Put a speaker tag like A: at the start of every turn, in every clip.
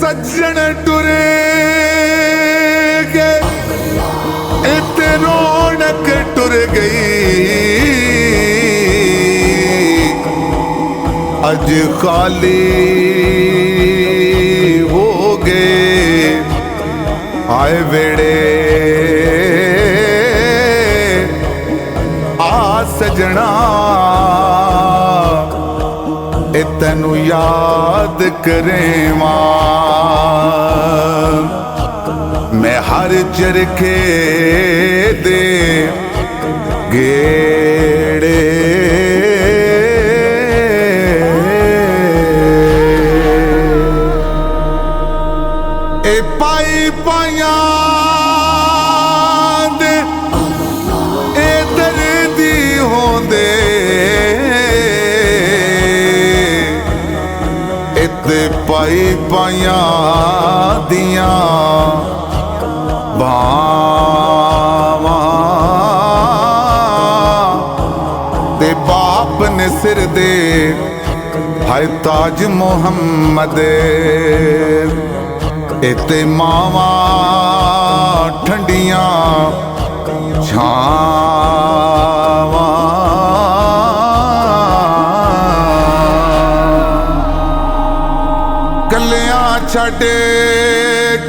A: सज्जन टुरे गए इते रौनक टुर गई अज खाली हो गए आए वेड़े आ सजना तेनू याद करें मैं हर चरखे दे गेड़े ए पाई पाया दे ए दर्दी होंदे पाई पाया दिया बावा ते बाप ने सिर दे हाय ताज मोहम्मद इते मावा ठंडिया छावा कलियां छड़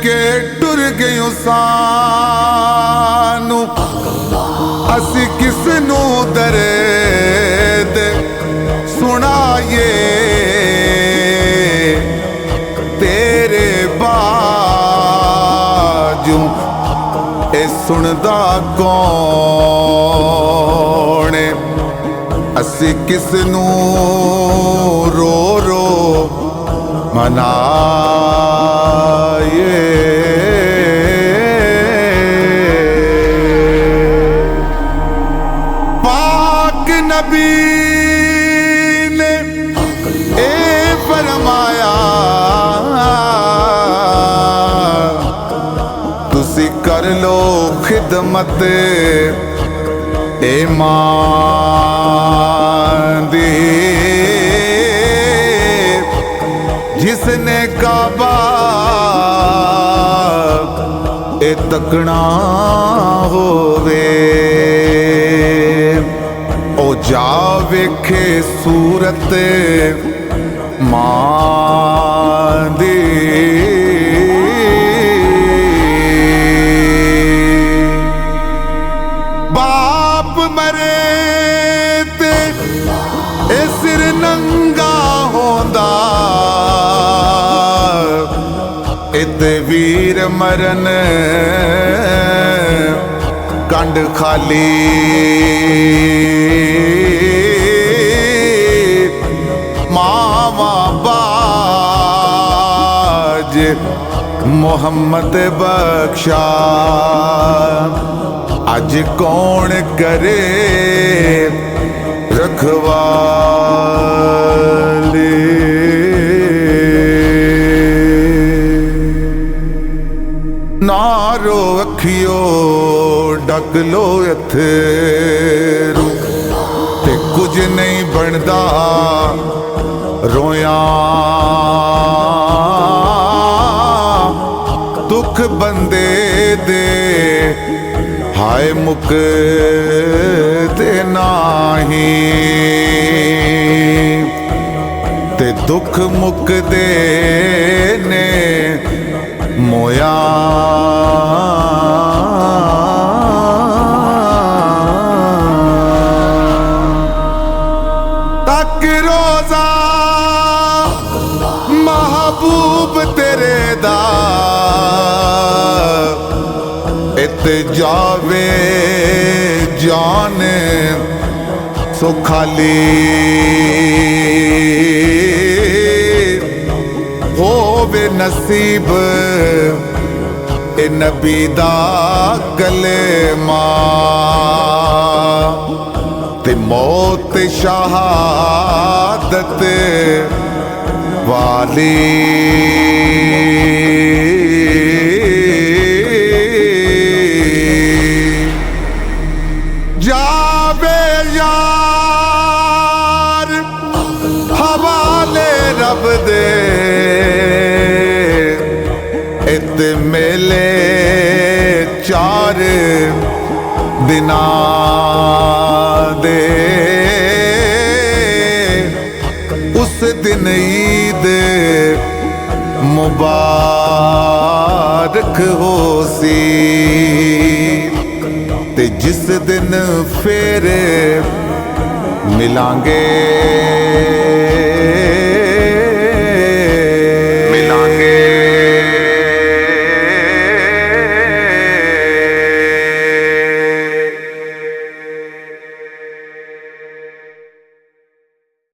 A: के टुर गयूं सानू असी किस नू दर्द सुनाइए तेरे बाजू ए सुनदा कौन असी किस नू रो रो मनाए पाक नबी ने ए फरमाया तुसी कर लो खिदमत ए मां दी जिसने काबा ए तकना होवे ओ जा वेखे सूरत मां दी बाप मरे ते ए सिर नंगा होंदा इते वीर मरन कंड खाली मावा बाज मोहम्मद बख्शा अज कौन करे रखवाले नारो अखियो डक लो अथरू ते कुछ नहीं बनदा रोया दुख बंदे दे हाय मुक दे नाही ते दुख मुक दे ने मोया तक रोजा महबूब तेरे दा इत जावे जान सो खाली होवे नसीब ए नबी दा कलेमा ते मौत शहादत ਵਾਲੀ ਜਾਵੇ ਯਾਰ ਹਵਾਲੇ ਰੱਬ ਦੇ ਇਤ ਮੇਲੇ 4 ਦਿਨਾਂ ਦੇ ਉਸ ਦਿਨ ਈਦ ਮੁਬਾਰਕ ਹੋਸੀ ਤੇ ਜਿਸ ਦਿਨ ਫੇਰ ਮਿਲਾਂਗੇ